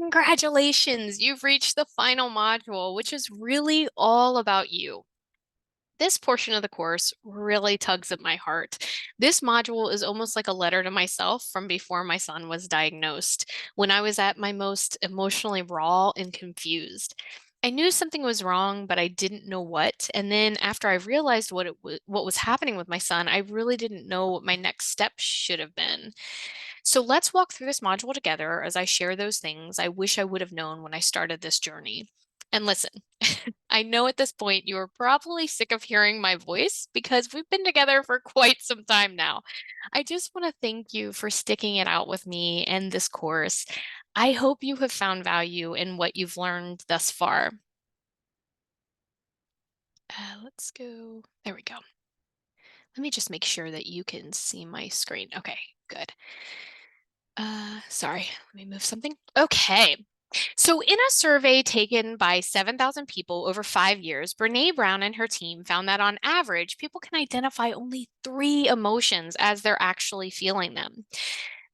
Congratulations, you've reached the final module, which is really all about you. This portion of the course really tugs at my heart. This module is almost like a letter to myself from before my son was diagnosed, when I was at my most emotionally raw and confused. I knew something was wrong, but I didn't know what. And then after I realized what was happening with my son, I really didn't know what my next step should have been. So let's walk through this module together as I share those things I wish I would have known when I started this journey. And listen, I know at this point you are probably sick of hearing my voice because we've been together for quite some time now. I just want to thank you for sticking it out with me and this course. I hope you have found value in what you've learned thus far. Let's go. There we go. Let me just make sure that you can see my screen. Okay, good. Sorry, let me move something. Okay. So, in a survey taken by 7,000 people over 5 years, Brené Brown and her team found that on average, people can identify only three emotions as they're actually feeling them.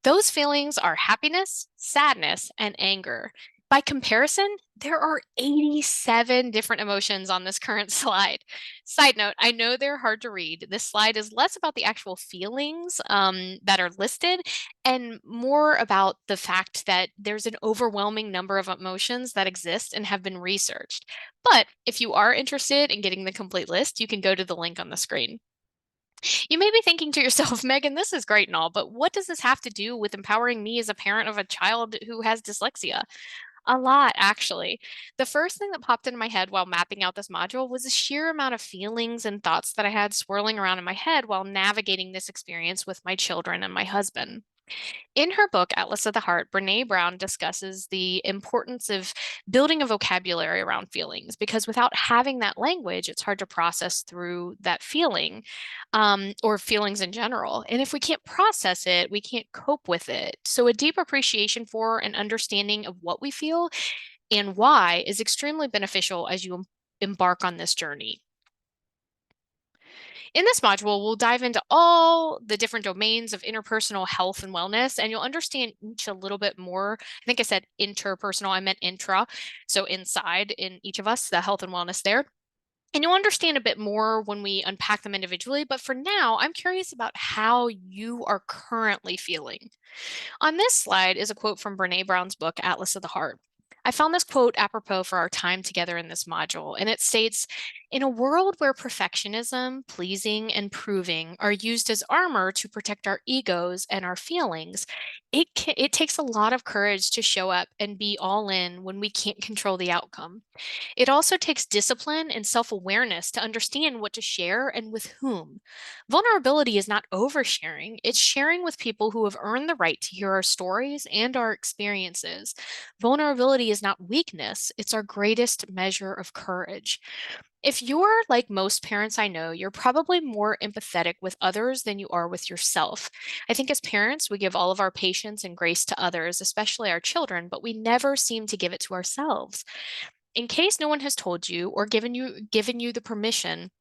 Those feelings are happiness, sadness, and anger. By comparison, there are 87 different emotions on this current slide. Side note, I know they're hard to read. This slide is less about the actual feelings that are listed and more about the fact that there's an overwhelming number of emotions that exist and have been researched. But if you are interested in getting the complete list, you can go to the link on the screen. You may be thinking to yourself, Megan, this is great and all, but what does this have to do with empowering me as a parent of a child who has dyslexia? A lot, actually. The first thing that popped into my head while mapping out this module was the sheer amount of feelings and thoughts that I had swirling around in my head while navigating this experience with my children and my husband. In her book, Atlas of the Heart, Brene Brown discusses the importance of building a vocabulary around feelings because without having that language, it's hard to process through that feeling or feelings in general. And if we can't process it, we can't cope with it. So, a deep appreciation for and understanding of what we feel and why is extremely beneficial as you embark on this journey. In this module, we'll dive into all the different domains of interpersonal health and wellness, and you'll understand each a little bit more. I think I said interpersonal, I meant intra. So inside in each of us, the health and wellness there. And you'll understand a bit more when we unpack them individually. But for now, I'm curious about how you are currently feeling. On this slide is a quote from Brene Brown's book, Atlas of the Heart. I found this quote apropos for our time together in this module, and it states, in a world where perfectionism, pleasing, and proving are used as armor to protect our egos and our feelings, it takes a lot of courage to show up and be all in when we can't control the outcome. It also takes discipline and self awareness to understand what to share and with whom. Vulnerability is not oversharing, it's sharing with people who have earned the right to hear our stories and our experiences. Vulnerability is not weakness, it's our greatest measure of courage. If you're like most parents I know, you're probably more empathetic with others than you are with yourself. I think as parents, we give all of our patience and grace to others, especially our children, but we never seem to give it to ourselves. In case no one has told you or given you the permission,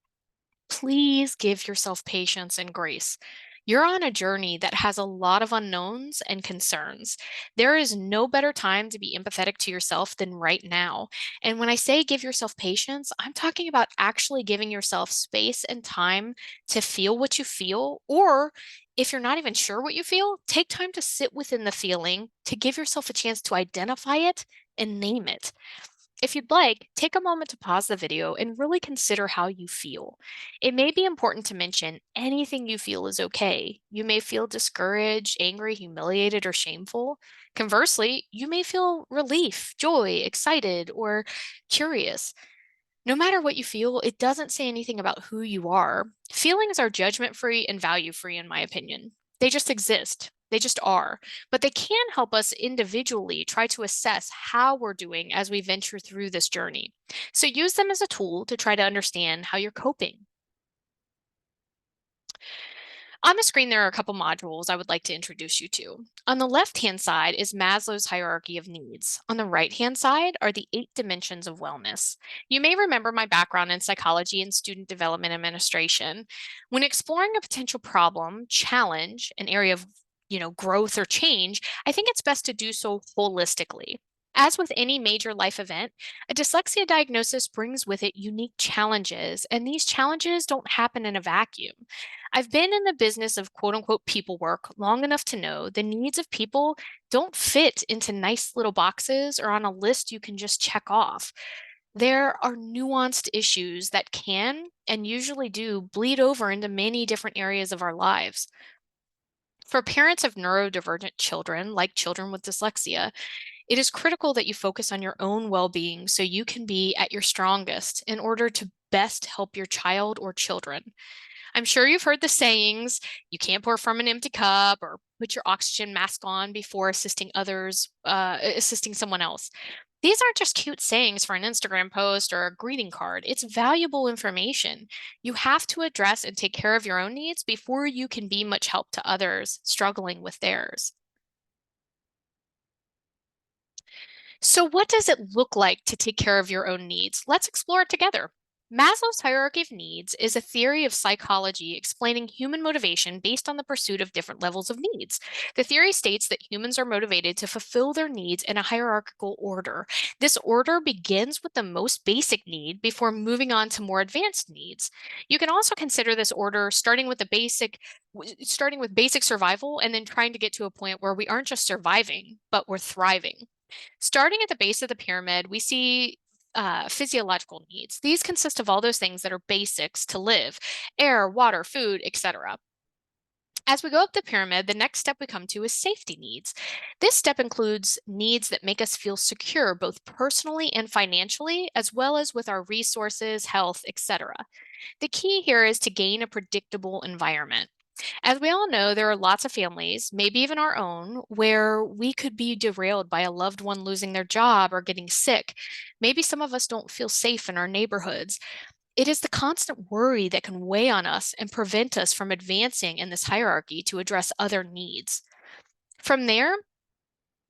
please give yourself patience and grace. You're on a journey that has a lot of unknowns and concerns. There is no better time to be empathetic to yourself than right now. And when I say give yourself patience, I'm talking about actually giving yourself space and time to feel what you feel. Or if you're not even sure what you feel, take time to sit within the feeling, to give yourself a chance to identify it and name it. If you'd like, take a moment to pause the video and really consider how you feel. It may be important to mention anything you feel is okay. You may feel discouraged, angry, humiliated, or shameful. Conversely, you may feel relief, joy, excited, or curious. No matter what you feel, it doesn't say anything about who you are. Feelings are judgment free and value free, in my opinion. They just exist. They just are. But they can help us individually try to assess how we're doing as we venture through this journey. So use them as a tool to try to understand how you're coping. On the screen, there are a couple modules I would like to introduce you to. On the left-hand side is Maslow's hierarchy of needs. On the right-hand side are the 8 dimensions of wellness. You may remember my background in psychology and student development administration. When exploring a potential problem, challenge, an area of growth or change, I think it's best to do so holistically. As with any major life event, a dyslexia diagnosis brings with it unique challenges, and these challenges don't happen in a vacuum. I've been in the business of quote unquote people work long enough to know the needs of people don't fit into nice little boxes or on a list you can just check off. There are nuanced issues that can and usually do bleed over into many different areas of our lives. For parents of neurodivergent children, like children with dyslexia, it is critical that you focus on your own well being so you can be at your strongest in order to best help your child or children. I'm sure you've heard the sayings, you can't pour from an empty cup or put your oxygen mask on before assisting someone else. These aren't just cute sayings for an Instagram post or a greeting card. It's valuable information. You have to address and take care of your own needs before you can be much help to others struggling with theirs. So, what does it look like to take care of your own needs? Let's explore it together. Maslow's hierarchy of needs is a theory of psychology explaining human motivation based on the pursuit of different levels of needs. The theory states that humans are motivated to fulfill their needs in a hierarchical order. This order begins with the most basic need before moving on to more advanced needs. You can also consider this order starting with basic survival and then trying to get to a point where we aren't just surviving, but we're thriving. Starting at the base of the pyramid, we see physiological needs. These consist of all those things that are basics to live: air, water, food, etc. As we go up the pyramid, the next step we come to is safety needs. This step includes needs that make us feel secure both personally and financially, as well as with our resources, health, etc. The key here is to gain a predictable environment. As we all know, there are lots of families, maybe even our own, where we could be derailed by a loved one losing their job or getting sick. Maybe some of us don't feel safe in our neighborhoods. It is the constant worry that can weigh on us and prevent us from advancing in this hierarchy to address other needs. From there,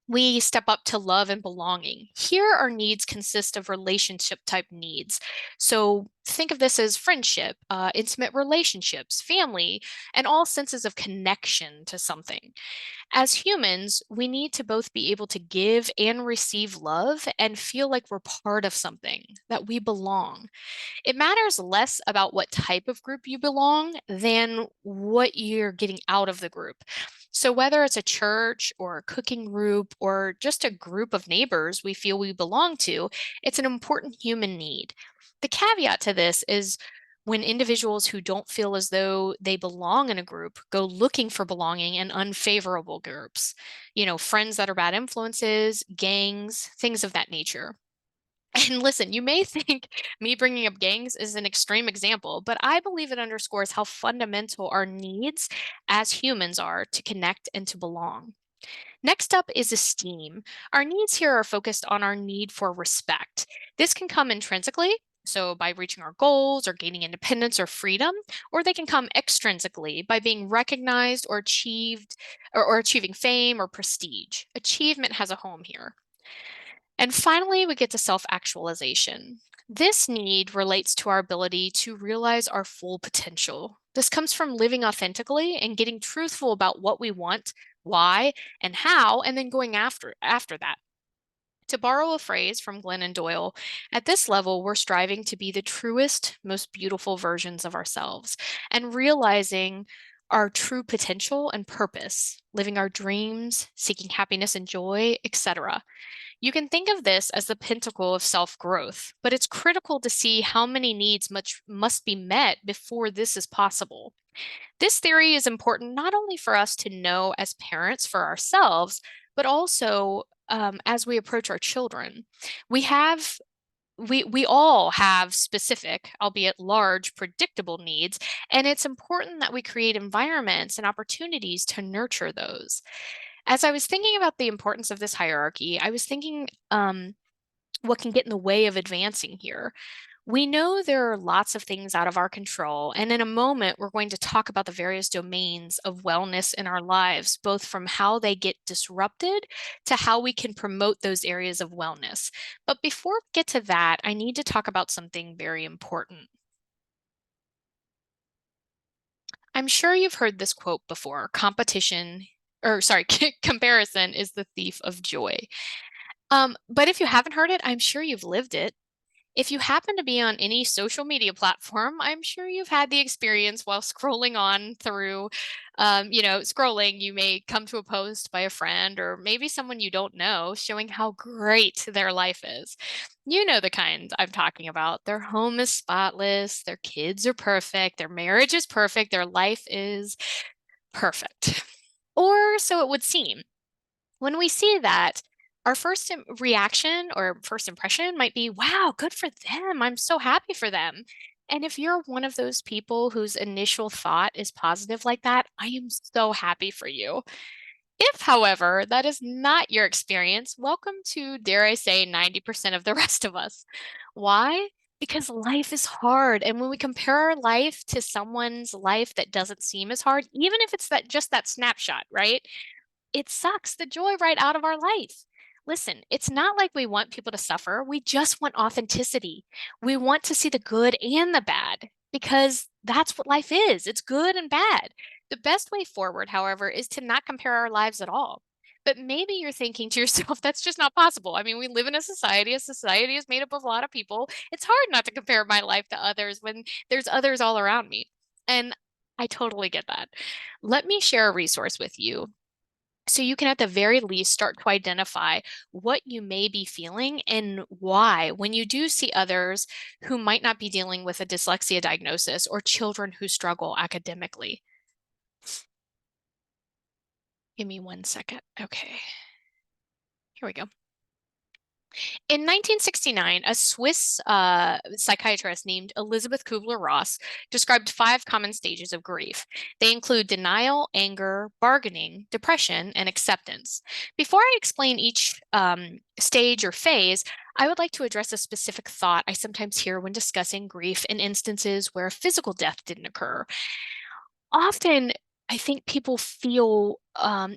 we step up to love and belonging. Here, our needs consist of relationship type needs. So think of this as friendship, intimate relationships, family, and all senses of connection to something. As humans, we need to both be able to give and receive love and feel like we're part of something, that we belong. It matters less about what type of group you belong than what you're getting out of the group. So, whether it's a church or a cooking group or just a group of neighbors we feel we belong to, it's an important human need. The caveat to this is when individuals who don't feel as though they belong in a group go looking for belonging in unfavorable groups, friends that are bad influences, gangs, things of that nature. And listen, you may think me bringing up gangs is an extreme example, but I believe it underscores how fundamental our needs as humans are to connect and to belong. Next up is esteem. Our needs here are focused on our need for respect. This can come intrinsically, so by reaching our goals or gaining independence or freedom, or they can come extrinsically by being recognized or achieved or achieving fame or prestige. Achievement has a home here. And finally, we get to self actualization. This need relates to our ability to realize our full potential. This comes from living authentically and getting truthful about what we want, why, and how, and then going after that. To borrow a phrase from Glennon Doyle, at this level, we're striving to be the truest, most beautiful versions of ourselves and realizing our true potential and purpose, living our dreams, seeking happiness and joy, etc. You can think of this as the pinnacle of self growth, but it's critical to see how many needs much must be met before this is possible. This theory is important not only for us to know as parents for ourselves, but also as we approach our children. We have we all have specific, albeit large, predictable needs, and it's important that we create environments and opportunities to nurture those. As I was thinking about the importance of this hierarchy, I was thinking what can get in the way of advancing here. We know there are lots of things out of our control, and in a moment, we're going to talk about the various domains of wellness in our lives, both from how they get disrupted to how we can promote those areas of wellness. But before we get to that, I need to talk about something very important. I'm sure you've heard this quote before: comparison is the thief of joy. But if you haven't heard it, I'm sure you've lived it. If you happen to be on any social media platform, I'm sure you've had the experience while scrolling on through, scrolling, you may come to a post by a friend or maybe someone you don't know showing how great their life is. You know the kind I'm talking about. Their home is spotless, their kids are perfect, their marriage is perfect, their life is perfect. Or so it would seem. When we see that, our reaction or first impression might be, wow, good for them. I'm so happy for them. And if you're one of those people whose initial thought is positive like that, I am so happy for you. If, however, that is not your experience, welcome to, dare I say, 90% of the rest of us. Why? Because life is hard. And when we compare our life to someone's life that doesn't seem as hard, even if it's that just that snapshot, right? It sucks the joy right out of our life. Listen, it's not like we want people to suffer. We just want authenticity. We want to see the good and the bad because that's what life is. It's good and bad. The best way forward, however, is to not compare our lives at all. But maybe you're thinking to yourself, that's just not possible. I mean, we live in a society. A society is made up of a lot of people. It's hard not to compare my life to others when there's others all around me. And I totally get that. Let me share a resource with you so you can, at the very least, start to identify what you may be feeling and why when you do see others who might not be dealing with a dyslexia diagnosis or children who struggle academically. Give me 1 second. Okay, here we go. In 1969, a Swiss psychiatrist named Elizabeth Kubler-Ross described 5 common stages of grief. They include denial, anger, bargaining, depression, and acceptance. Before I explain each stage or phase, I would like to address a specific thought I sometimes hear when discussing grief in instances where a physical death didn't occur. Often, I think people feel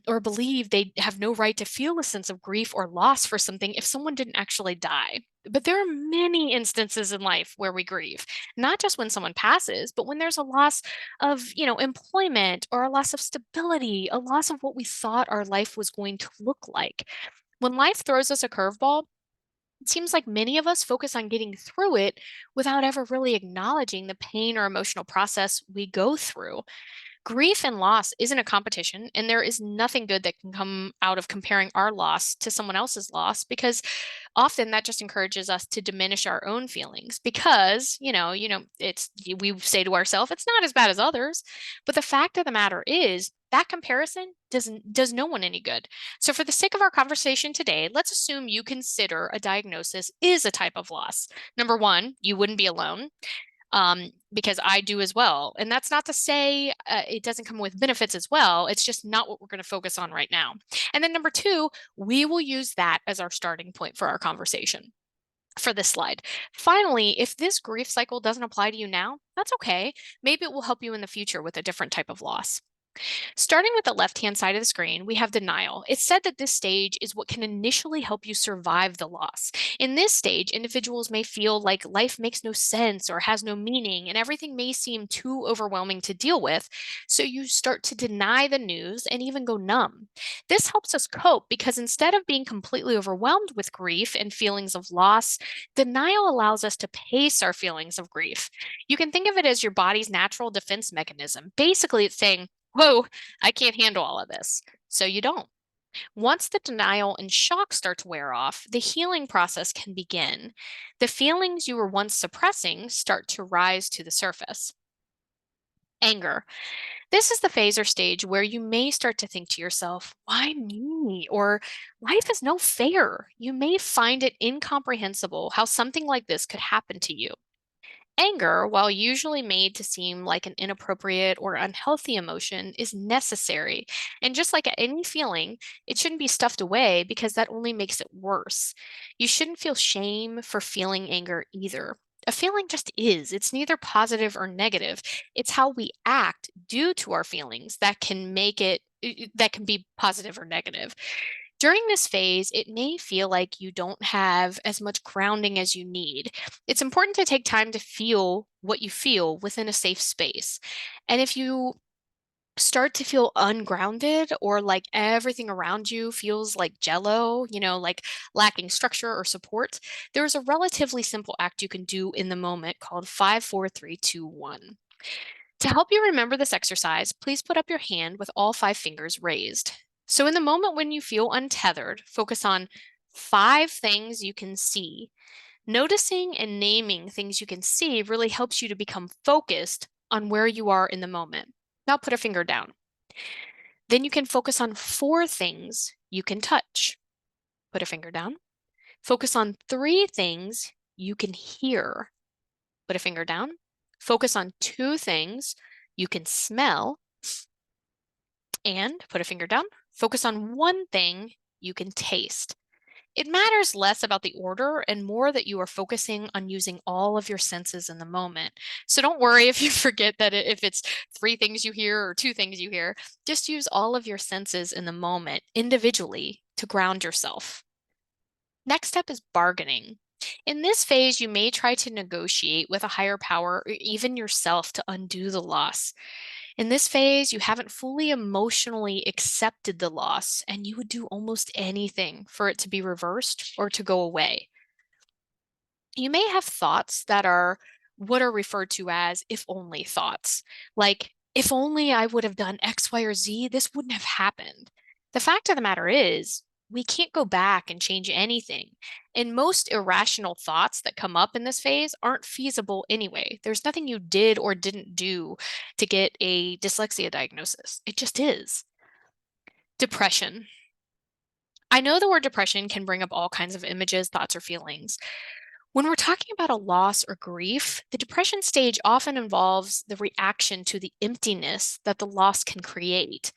or believe they have no right to feel a sense of grief or loss for something if someone didn't actually die. But there are many instances in life where we grieve, not just when someone passes, but when there's a loss of, employment or a loss of stability, a loss of what we thought our life was going to look like. When life throws us a curveball, it seems like many of us focus on getting through it without ever really acknowledging the pain or emotional process we go through. Grief and loss isn't a competition, and there is nothing good that can come out of comparing our loss to someone else's loss because often that just encourages us to diminish our own feelings because, it's we say to ourselves, it's not as bad as others. But the fact of the matter is that comparison does no one any good. So for the sake of our conversation today, let's assume you consider a diagnosis is a type of loss. Number one, you wouldn't be alone because I do as well. And that's not to say it doesn't come with benefits as well. It's just not what we're going to focus on right now. And then number two, we will use that as our starting point for our conversation for this slide. Finally, if this grief cycle doesn't apply to you now, that's okay. Maybe it will help you in the future with a different type of loss. Starting with the left-hand side of the screen, we have denial. It's said that this stage is what can initially help you survive the loss. In this stage, individuals may feel like life makes no sense or has no meaning, and everything may seem too overwhelming to deal with. So you start to deny the news and even go numb. This helps us cope because instead of being completely overwhelmed with grief and feelings of loss, denial allows us to pace our feelings of grief. You can think of it as your body's natural defense mechanism. Basically, it's saying, whoa, I can't handle all of this. So you don't. Once the denial and shock start to wear off, the healing process can begin. The feelings you were once suppressing start to rise to the surface. Anger. This is the phase or stage where you may start to think to yourself, why me? Or life is no fair. You may find it incomprehensible how something like this could happen to you. Anger, while usually made to seem like an inappropriate or unhealthy emotion, is necessary. And just like any feeling, it shouldn't be stuffed away because that only makes it worse. You shouldn't feel shame for feeling anger either. A feeling just is. It's neither positive or negative. It's how we act due to our feelings that can make it, that can be positive or negative. During this phase, it may feel like you don't have as much grounding as you need. It's important to take time to feel what you feel within a safe space. And if you start to feel ungrounded or like everything around you feels like jello, like lacking structure or support, there's a relatively simple act you can do in the moment called 5, 4, 3, 2, 1. To help you remember this exercise, please put up your hand with all 5 fingers raised. So, in the moment when you feel untethered, focus on 5 things you can see. Noticing and naming things you can see really helps you to become focused on where you are in the moment. Now, put a finger down. Then you can focus on 4 things you can touch. Put a finger down. Focus on 3 things you can hear. Put a finger down. Focus on 2 things you can smell. And put a finger down. Focus on 1 thing you can taste. It matters less about the order and more that you are focusing on using all of your senses in the moment. So don't worry if you forget that if it's 3 things you hear or 2 things you hear. Just use all of your senses in the moment individually to ground yourself. Next up is bargaining. In this phase, you may try to negotiate with a higher power or even yourself to undo the loss. In this phase, you haven't fully emotionally accepted the loss, and you would do almost anything for it to be reversed or to go away. You may have thoughts that are what are referred to as if only thoughts, like, if only I would have done X, Y, or Z, this wouldn't have happened. The fact of the matter is, we can't go back and change anything. And most irrational thoughts that come up in this phase aren't feasible anyway. There's nothing you did or didn't do to get a dyslexia diagnosis. It just is. Depression. I know the word depression can bring up all kinds of images, thoughts, or feelings. When we're talking about a loss or grief, the depression stage often involves the reaction to the emptiness that the loss can create.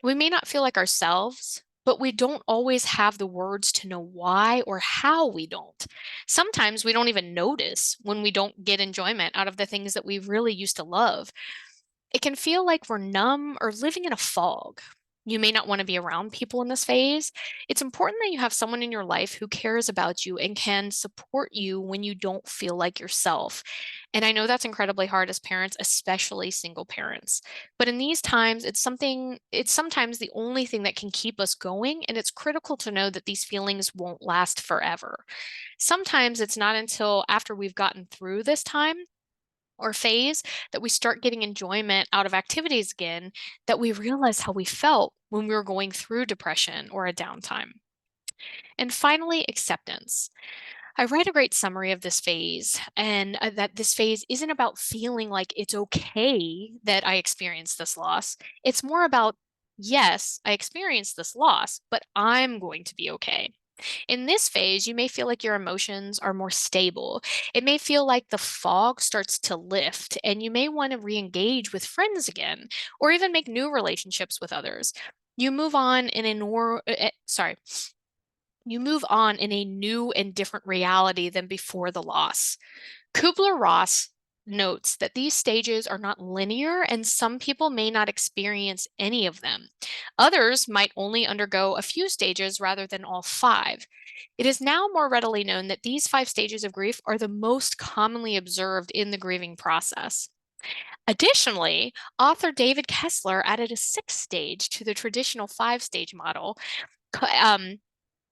We may not feel like ourselves, but we don't always have the words to know why or how we don't. Sometimes we don't even notice when we don't get enjoyment out of the things that we really used to love. It can feel like we're numb or living in a fog. You may not want to be around people in this phase. It's important that you have someone in your life who cares about you and can support you when you don't feel like yourself. And I know that's incredibly hard as parents, especially single parents. But in these times, it's sometimes the only thing that can keep us going. And it's critical to know that these feelings won't last forever. Sometimes it's not until after we've gotten through this time or phase that we start getting enjoyment out of activities again, that we realize how we felt when we were going through depression or a downtime. And finally, acceptance. I read a great summary of this phase, and that this phase isn't about feeling like it's okay that I experienced this loss. It's more about, yes, I experienced this loss, but I'm going to be okay. In this phase, you may feel like your emotions are more stable. It may feel like the fog starts to lift, and you may want to re engage with friends again, or even make new relationships with others. You move on in a you move on in a new and different reality than before the loss. Kubler-Ross notes that these stages are not linear and some people may not experience any of them. Others might only undergo a few stages rather than all 5. It is now more readily known that these 5 stages of grief are the most commonly observed in the grieving process. Additionally, author David Kessler added a 6th stage to the traditional 5-stage model.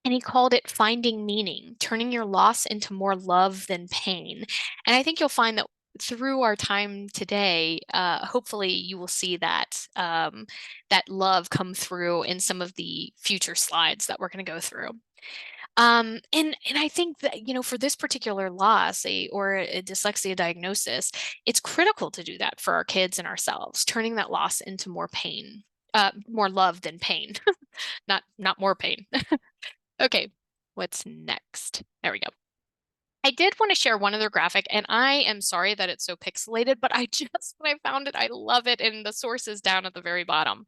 And he called it finding meaning, turning your loss into more love than pain. And I think you'll find that through our time today, hopefully you will see that that love come through in some of the future slides that we're going to go through. And I think that, for this particular loss or a dyslexia diagnosis, it's critical to do that for our kids and ourselves, turning that loss into more pain, more love than pain, not more pain. Okay, what's next? There we go. I did want to share one other graphic, and I am sorry that it's so pixelated, but when I found it, I love it, and the source is down at the very bottom.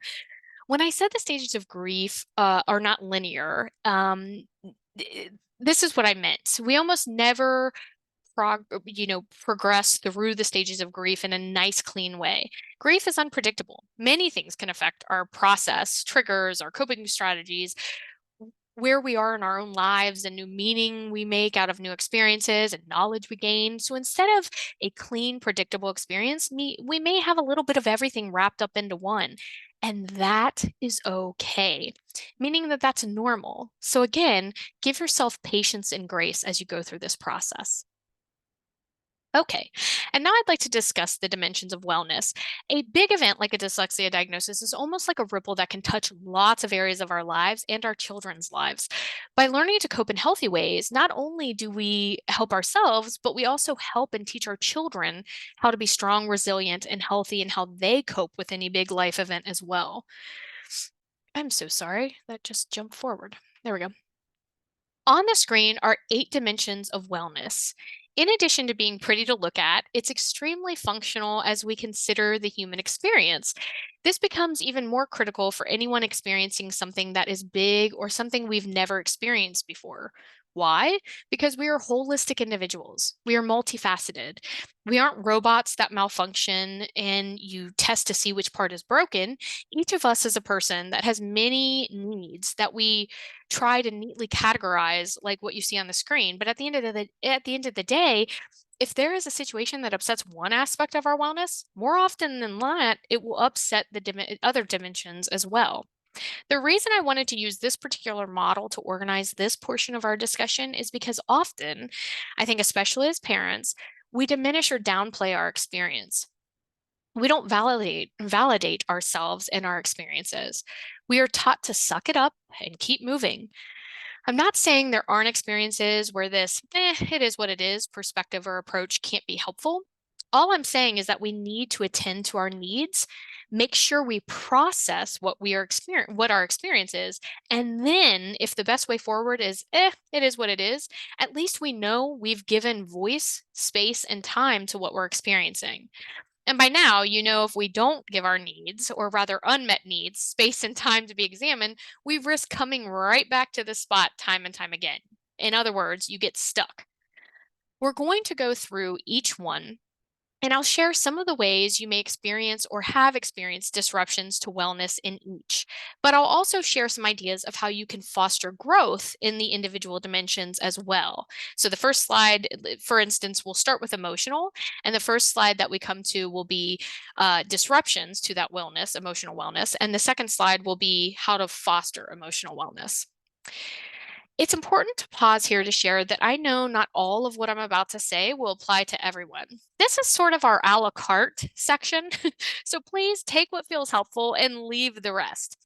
When I said the stages of grief are not linear, this is what I meant. We almost never progress through the stages of grief in a nice, clean way. Grief is unpredictable. Many things can affect our process, triggers, our coping strategies, where we are in our own lives and new meaning we make out of new experiences and knowledge we gain. So instead of a clean, predictable experience, we may have a little bit of everything wrapped up into one. And that is okay, meaning that that's normal. So again, give yourself patience and grace as you go through this process. Okay, and now I'd like to discuss the dimensions of wellness. A big event like a dyslexia diagnosis is almost like a ripple that can touch lots of areas of our lives and our children's lives. By learning to cope in healthy ways, not only do we help ourselves, but we also help and teach our children how to be strong, resilient, and healthy and how they cope with any big life event as well. I'm so sorry, that just jumped forward. There we go. On the screen are 8 dimensions of wellness. In addition to being pretty to look at, it's extremely functional as we consider the human experience. This becomes even more critical for anyone experiencing something that is big or something we've never experienced before. Why? Because we are holistic individuals. We are multifaceted. We aren't robots that malfunction and you test to see which part is broken. Each of us is a person that has many needs that we try to neatly categorize like what you see on the screen. But at the end of the day, if there is a situation that upsets one aspect of our wellness, more often than not, it will upset the other dimensions as well. The reason I wanted to use this particular model to organize this portion of our discussion is because often, I think especially as parents, we diminish or downplay our experience. We don't validate ourselves and our experiences. We are taught to suck it up and keep moving. I'm not saying there aren't experiences where this, it is what it is, perspective or approach can't be helpful. All I'm saying is that we need to attend to our needs, make sure we process what our experience is, and then if the best way forward is, it is what it is, at least we know we've given voice, space, and time to what we're experiencing. And by now, you know, if we don't give our needs, or rather unmet needs, space and time to be examined, we risk coming right back to the spot time and time again. In other words, you get stuck. We're going to go through each one and I'll share some of the ways you may experience or have experienced disruptions to wellness in each. But I'll also share some ideas of how you can foster growth in the individual dimensions as well. So, the first slide, for instance, we'll start with emotional. And the first slide that we come to will be disruptions to that wellness, emotional wellness. And the second slide will be how to foster emotional wellness. It's important to pause here to share that I know not all of what I'm about to say will apply to everyone. This is sort of our a la carte section, so please take what feels helpful and leave the rest.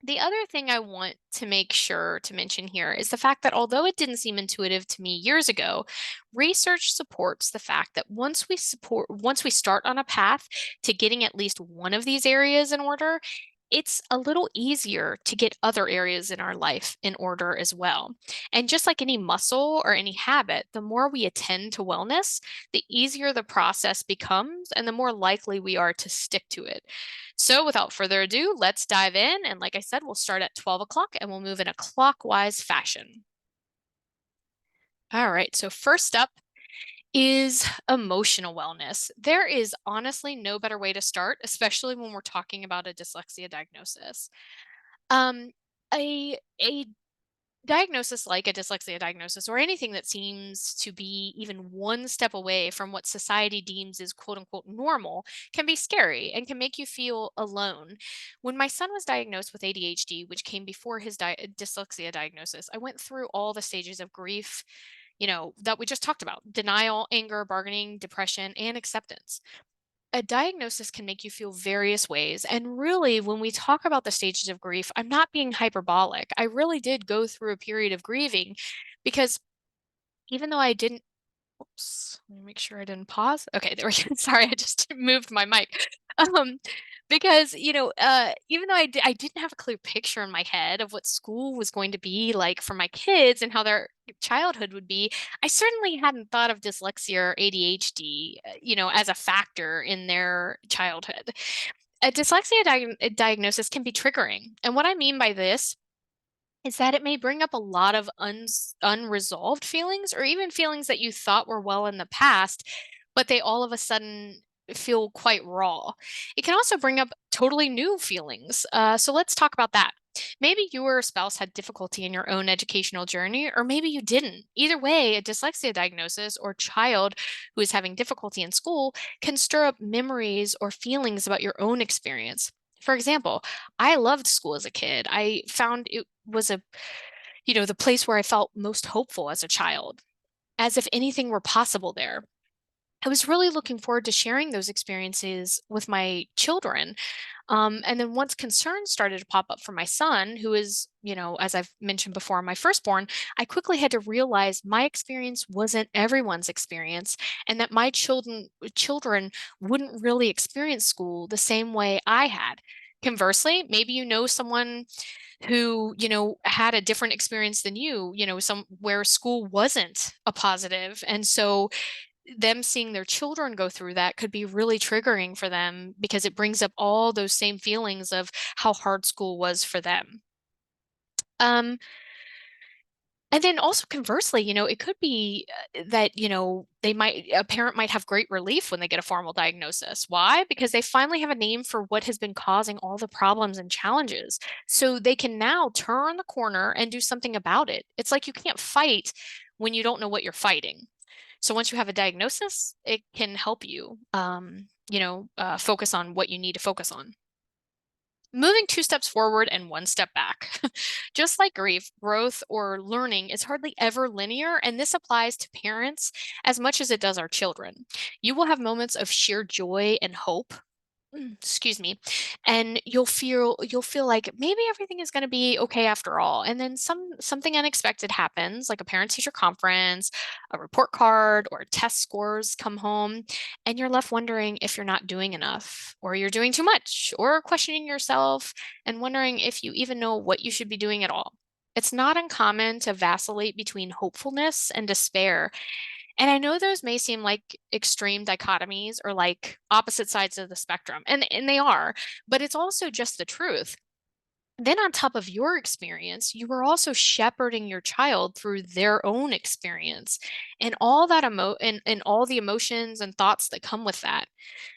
The other thing I want to make sure to mention here is the fact that although it didn't seem intuitive to me years ago, research supports the fact that once we start on a path to getting at least one of these areas in order, it's a little easier to get other areas in our life in order as well. And just like any muscle or any habit, the more we attend to wellness, the easier the process becomes and the more likely we are to stick to it. So, without further ado, let's dive in. And like I said, we'll start at 12 o'clock and we'll move in a clockwise fashion. All right. So, first up is emotional wellness. There is honestly no better way to start, especially when we're talking about a dyslexia diagnosis. Um, a diagnosis like a dyslexia diagnosis or anything that seems to be even one step away from what society deems is quote unquote normal can be scary and can make you feel alone. When my son was diagnosed with ADHD, which came before his dyslexia diagnosis, I went through all the stages of grief, that we just talked about: denial, anger, bargaining, depression, and acceptance. A diagnosis can make you feel various ways. And really, when we talk about the stages of grief, I'm not being hyperbolic. I really did go through a period of grieving because even though I didn't, oops, let me make sure I didn't pause. Okay, there we go. Sorry, I just moved my mic. Um, because even though I didn't have a clear picture in my head of what school was going to be like for my kids and how their childhood would be, I certainly hadn't thought of dyslexia or ADHD, as a factor in their childhood. A dyslexia diagnosis can be triggering, and what I mean by this is that it may bring up a lot of unresolved feelings or even feelings that you thought were well in the past, but they all of a sudden feel quite raw. It can also bring up totally new feelings. So let's talk about that. Maybe you or a spouse had difficulty in your own educational journey, or maybe you didn't. Either way, a dyslexia diagnosis or child who is having difficulty in school can stir up memories or feelings about your own experience. For example, I loved school as a kid. I found it was the place where I felt most hopeful as a child, as if anything were possible there. I was really looking forward to sharing those experiences with my children. And then once concerns started to pop up for my son, who is, as I've mentioned before, my firstborn, I quickly had to realize my experience wasn't everyone's experience, and that my children wouldn't really experience school the same way I had. Conversely, maybe you know someone who, had a different experience than some where school wasn't a positive. And so them seeing their children go through that could be really triggering for them because it brings up all those same feelings of how hard school was for them. Um, and then also conversely, it could be that, a parent might have great relief when they get a formal diagnosis. Why? Because they finally have a name for what has been causing all the problems and challenges. So they can now turn the corner and do something about it. It's like you can't fight when you don't know what you're fighting. So once you have a diagnosis, it can help you, focus on what you need to focus on. Moving two steps forward and one step back. Just like grief, growth or learning is hardly ever linear, and this applies to parents as much as it does our children. You will have moments of sheer joy and hope, excuse me, and you'll feel like maybe everything is going to be okay after all, and then something unexpected happens, like a parent teacher conference, a report card, or test scores come home, and you're left wondering if you're not doing enough, or you're doing too much, or questioning yourself and wondering if you even know what you should be doing at all. It's not uncommon to vacillate between hopefulness and despair, and I know those may seem like extreme dichotomies or like opposite sides of the spectrum, and they are, but it's also just the truth. Then on top of your experience, you are also shepherding your child through their own experience and all that and all the emotions and thoughts that come with that.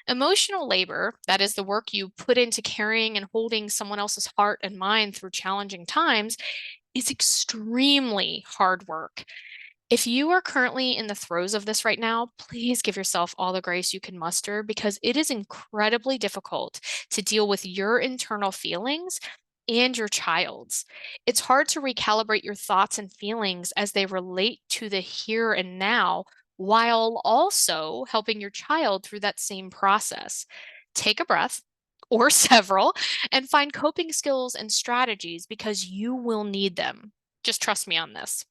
Emotional labor, that is the work you put into carrying and holding someone else's heart and mind through challenging times, is extremely hard work. If you are currently in the throes of this right now, please give yourself all the grace you can muster because it is incredibly difficult to deal with your internal feelings and your child's. It's hard to recalibrate your thoughts and feelings as they relate to the here and now while also helping your child through that same process. Take a breath or several and find coping skills and strategies because you will need them. Just trust me on this.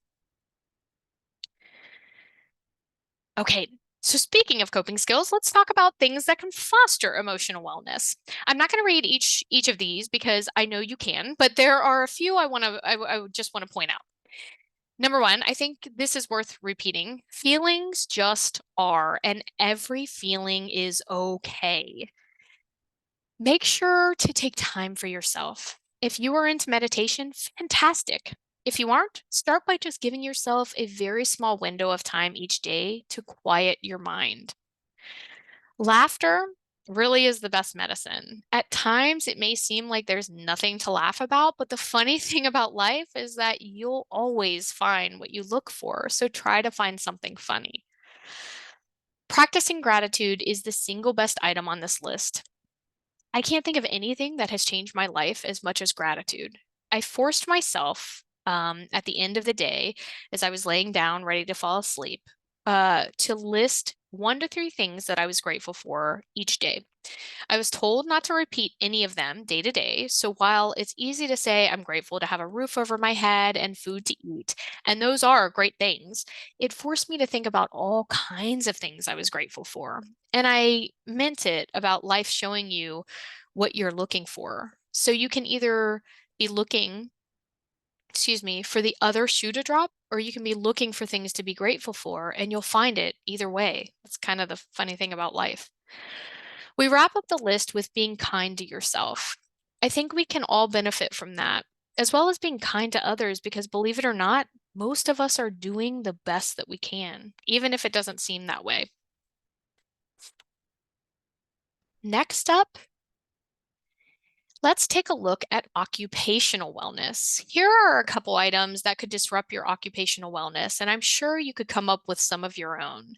Okay, so speaking of coping skills, let's talk about things that can foster emotional wellness. I'm not going to read each of these because I know you can, but there are a few I would just want to point out. Number one, I think this is worth repeating. Feelings just are, and every feeling is okay. Make sure to take time for yourself. If you are into meditation, fantastic. If you aren't, start by just giving yourself a very small window of time each day to quiet your mind. Laughter really is the best medicine. At times, it may seem like there's nothing to laugh about, but the funny thing about life is that you'll always find what you look for. So try to find something funny. Practicing gratitude is the single best item on this list. I can't think of anything that has changed my life as much as gratitude. I forced myself at the end of the day, as I was laying down ready to fall asleep, to list 1 to 3 things that I was grateful for each day. I was told not to repeat any of them day to day. So while it's easy to say I'm grateful to have a roof over my head and food to eat, and those are great things, it forced me to think about all kinds of things I was grateful for. And I meant it about life showing you what you're looking for. So you can either be looking, for the other shoe to drop, or you can be looking for things to be grateful for, and you'll find it either way. That's kind of the funny thing about life. We wrap up the list with being kind to yourself. I think we can all benefit from that, as well as being kind to others, because believe it or not, most of us are doing the best that we can, even if it doesn't seem that way. Next up, Let's take a look at occupational wellness. Here are a couple items that could disrupt your occupational wellness, and I'm sure you could come up with some of your own.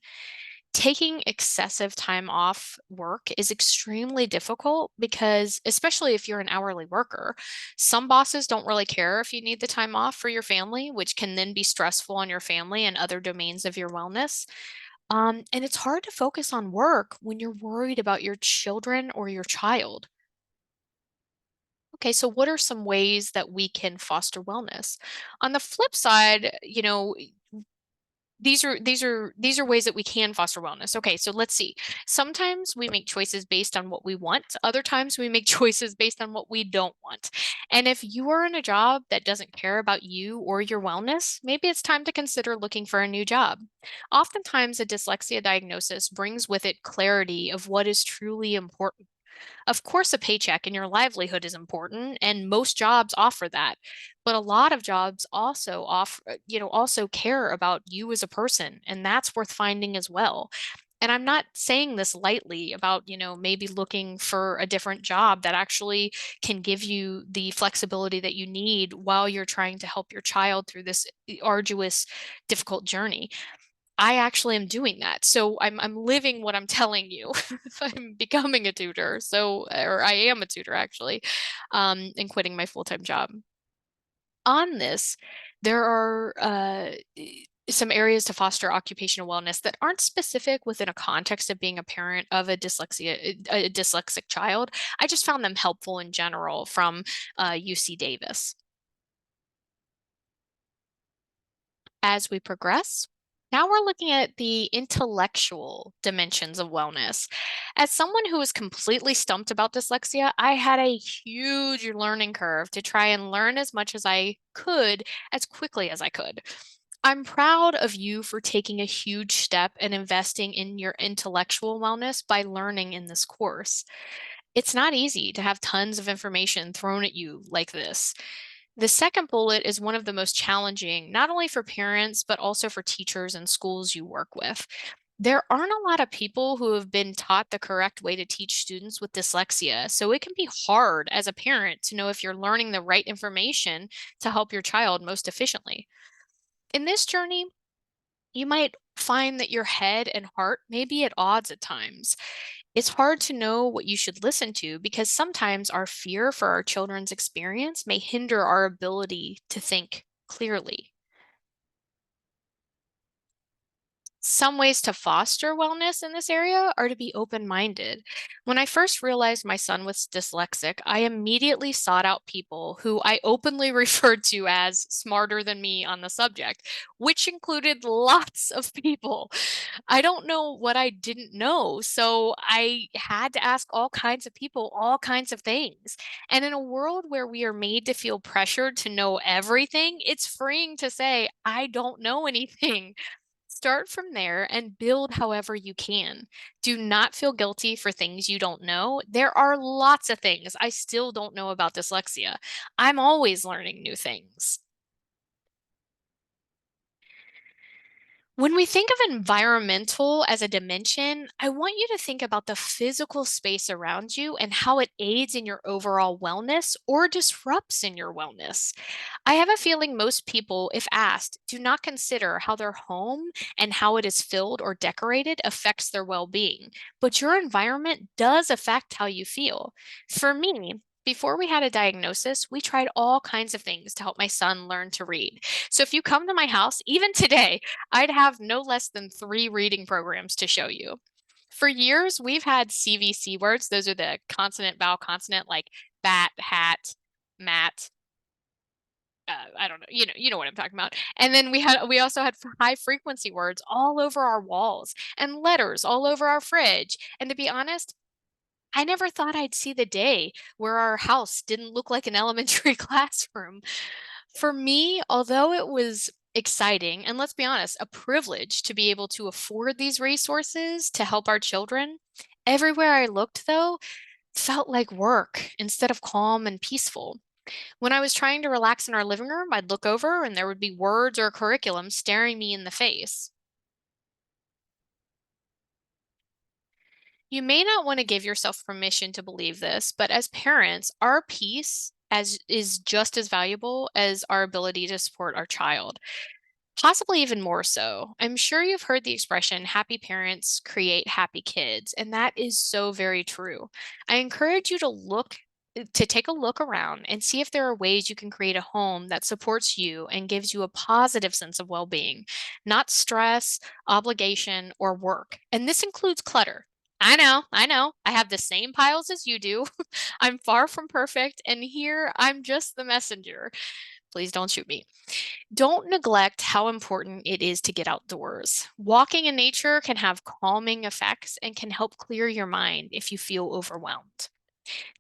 Taking excessive time off work is extremely difficult because, especially if you're an hourly worker, some bosses don't really care if you need the time off for your family, which can then be stressful on your family and other domains of your wellness. And it's hard to focus on work when you're worried about your children or your child. Okay, so what are some ways that we can foster wellness? On the flip side, these are ways that we can foster wellness. Okay, so let's see. Sometimes we make choices based on what we want. Other times we make choices based on what we don't want. And if you are in a job that doesn't care about you or your wellness, maybe it's time to consider looking for a new job. Oftentimes, a dyslexia diagnosis brings with it clarity of what is truly important. Of course, a paycheck and your livelihood is important, and most jobs offer that. But a lot of jobs also also care about you as a person, and that's worth finding as well. And I'm not saying this lightly about, maybe looking for a different job that actually can give you the flexibility that you need while you're trying to help your child through this arduous, difficult journey. I actually am doing that. So I'm living what I'm telling you. I'm becoming a tutor. Or I am a tutor actually, and quitting my full-time job. On this, there are some areas to foster occupational wellness that aren't specific within a context of being a parent of a dyslexic child. I just found them helpful in general from UC Davis. As we progress, now we're looking at the intellectual dimensions of wellness. As someone who was completely stumped about dyslexia, I had a huge learning curve to try and learn as much as I could as quickly as I could. I'm proud of you for taking a huge step and investing in your intellectual wellness by learning in this course. It's not easy to have tons of information thrown at you like this. The second bullet is one of the most challenging, not only for parents, but also for teachers and schools you work with. There aren't a lot of people who have been taught the correct way to teach students with dyslexia, so it can be hard as a parent to know if you're learning the right information to help your child most efficiently. In this journey, you might find that your head and heart may be at odds at times. It's hard to know what you should listen to because sometimes our fear for our children's experience may hinder our ability to think clearly. Some ways to foster wellness in this area are to be open minded. When I first realized my son was dyslexic, I immediately sought out people who I openly referred to as smarter than me on the subject, which included lots of people. I don't know what I didn't know. So I had to ask all kinds of people all kinds of things. And in a world where we are made to feel pressured to know everything, it's freeing to say, I don't know anything. Start from there and build however you can. Do not feel guilty for things you don't know. There are lots of things I still don't know about dyslexia. I'm always learning new things. When we think of environmental as a dimension, I want you to think about the physical space around you and how it aids in your overall wellness or disrupts in your wellness. I have a feeling most people, if asked, do not consider how their home and how it is filled or decorated affects their well being. But your environment does affect how you feel. For me, before we had a diagnosis, we tried all kinds of things to help my son learn to read. So if you come to my house, even today, I'd have no less than 3 reading programs to show you. For years, we've had CVC words. Those are the consonant, vowel, consonant, like bat, hat, mat, I don't know, you know what I'm talking about. And then we also had high frequency words all over our walls and letters all over our fridge. And to be honest, I never thought I'd see the day where our house didn't look like an elementary classroom. For me, although it was exciting and let's be honest, a privilege to be able to afford these resources to help our children, everywhere I looked though felt like work instead of calm and peaceful. When I was trying to relax in our living room, I'd look over and there would be words or curriculum staring me in the face. You may not want to give yourself permission to believe this, but as parents, our peace as is just as valuable as our ability to support our child. Possibly even more so. I'm sure you've heard the expression happy parents create happy kids, and that is so very true. I encourage you to take a look around and see if there are ways you can create a home that supports you and gives you a positive sense of well-being, not stress, obligation, or work. And this includes clutter. I know. I have the same piles as you do. I'm far from perfect, and here I'm just the messenger. Please don't shoot me. Don't neglect how important it is to get outdoors. Walking in nature can have calming effects and can help clear your mind if you feel overwhelmed.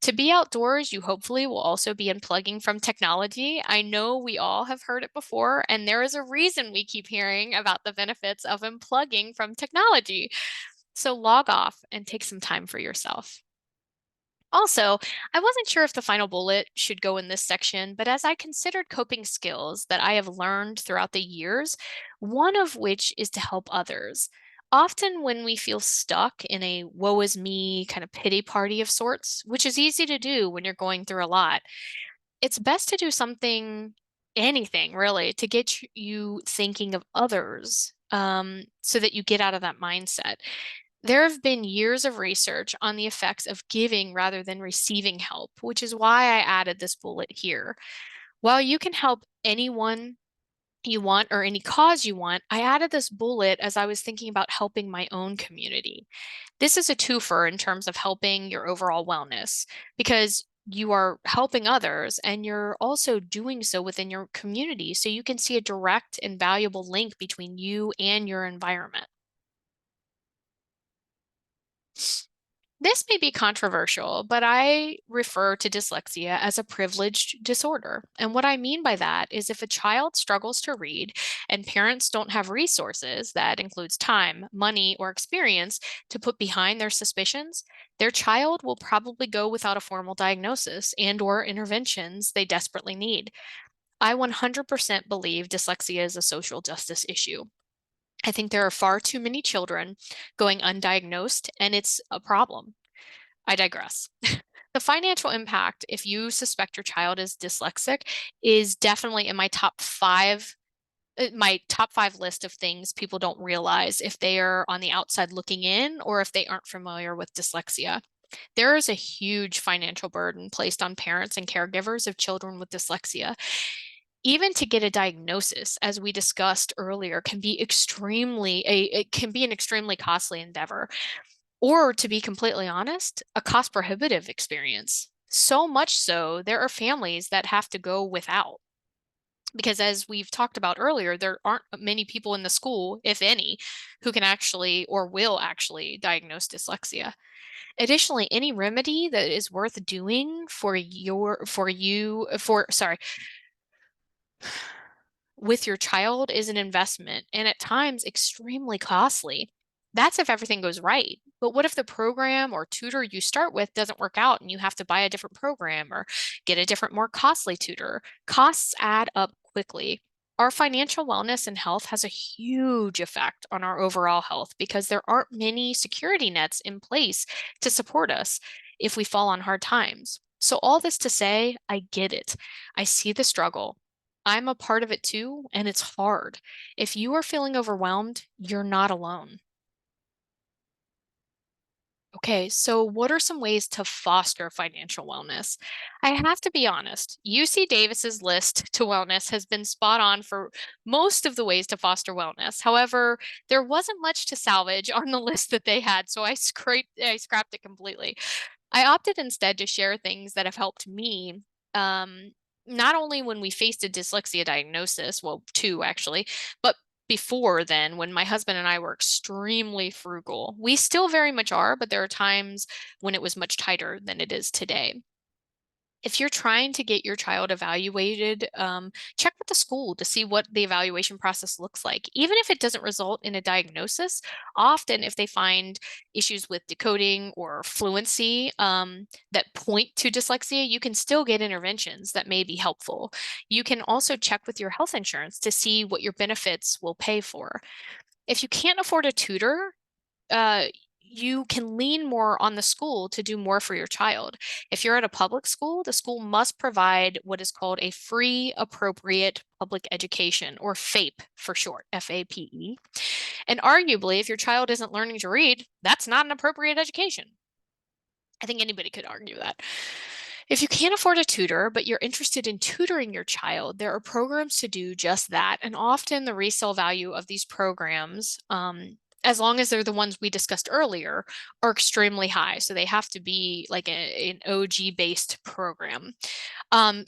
To be outdoors, you hopefully will also be unplugging from technology. I know we all have heard it before, and there is a reason we keep hearing about the benefits of unplugging from technology. So log off and take some time for yourself. Also, I wasn't sure if the final bullet should go in this section, but as I considered coping skills that I have learned throughout the years, one of which is to help others. Often, when we feel stuck in a woe is me kind of pity party of sorts, which is easy to do when you're going through a lot, it's best to do something, anything really, to get you thinking of others so that you get out of that mindset. There have been years of research on the effects of giving rather than receiving help, which is why I added this bullet here. While you can help anyone you want or any cause you want, I added this bullet as I was thinking about helping my own community. This is a twofer in terms of helping your overall wellness because you are helping others and you're also doing so within your community. So you can see a direct and valuable link between you and your environment. This may be controversial, but I refer to dyslexia as a privileged disorder. And what I mean by that is if a child struggles to read and parents don't have resources, that includes time, money, or experience to put behind their suspicions, their child will probably go without a formal diagnosis and or interventions they desperately need. I 100% believe dyslexia is a social justice issue. I think there are far too many children going undiagnosed, and it's a problem. I digress. The financial impact, if you suspect your child is dyslexic, is definitely in my top five list of things people don't realize if they are on the outside looking in or if they aren't familiar with dyslexia. There is a huge financial burden placed on parents and caregivers of children with dyslexia. Even to get a diagnosis, as we discussed earlier, it can be an extremely costly endeavor. Or to be completely honest, a cost prohibitive experience. So much so, there are families that have to go without. Because as we've talked about earlier, there aren't many people in the school, if any, who can actually or will actually diagnose dyslexia. Additionally, any remedy that is worth doing with your child is an investment and at times extremely costly. That's if everything goes right. But what if the program or tutor you start with doesn't work out and you have to buy a different program or get a different, more costly tutor? Costs add up quickly. Our financial wellness and health has a huge effect on our overall health because there aren't many security nets in place to support us if we fall on hard times. So, all this to say, I get it. I see the struggle. I'm a part of it too, and it's hard. If you are feeling overwhelmed, you're not alone. Okay, so what are some ways to foster financial wellness? I have to be honest, UC Davis's list to wellness has been spot on for most of the ways to foster wellness. However, there wasn't much to salvage on the list that they had, so I scrapped it completely. I opted instead to share things that have helped me, um, not only when we faced a dyslexia diagnosis, well, two actually, but before then, when my husband and I were extremely frugal. We still very much are, but there are times when it was much tighter than it is today. If you're trying to get your child evaluated, check with the school to see what the evaluation process looks like. Even if it doesn't result in a diagnosis, often if they find issues with decoding or fluency that point to dyslexia, you can still get interventions that may be helpful. You can also check with your health insurance to see what your benefits will pay for. If you can't afford a tutor, uh, you can lean more on the school to do more for your child. If you're at a public school, the school must provide what is called a free appropriate public education, or FAPE for short, FAPE. And arguably, if your child isn't learning to read, that's not an appropriate education. I think anybody could argue that. If you can't afford a tutor, but you're interested in tutoring your child, there are programs to do just that. And often the resale value of these programs, as long as they're the ones we discussed earlier, are extremely high. So they have to be like an OG based program. And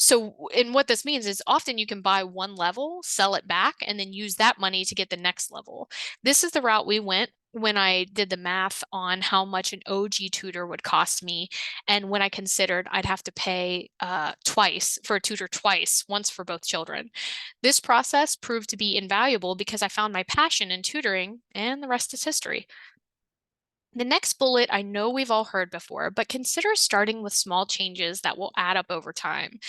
what this means is often you can buy one level, sell it back, and then use that money to get the next level. This is the route we went when I did the math on how much an OG tutor would cost me. And when I considered I'd have to pay twice for a tutor twice, once for both children. This process proved to be invaluable because I found my passion in tutoring, and the rest is history. The next bullet I know we've all heard before, but consider starting with small changes that will add up over time.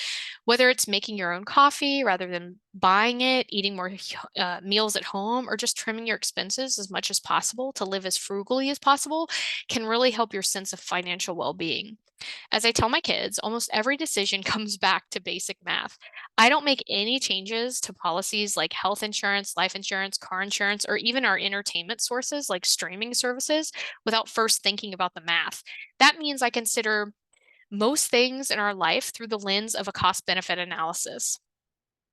Whether it's making your own coffee rather than buying it, eating more meals at home, or just trimming your expenses as much as possible to live as frugally as possible, can really help your sense of financial well being. As I tell my kids, almost every decision comes back to basic math. I don't make any changes to policies like health insurance, life insurance, car insurance, or even our entertainment sources like streaming services without first thinking about the math. That means I consider most things in our life through the lens of a cost benefit analysis.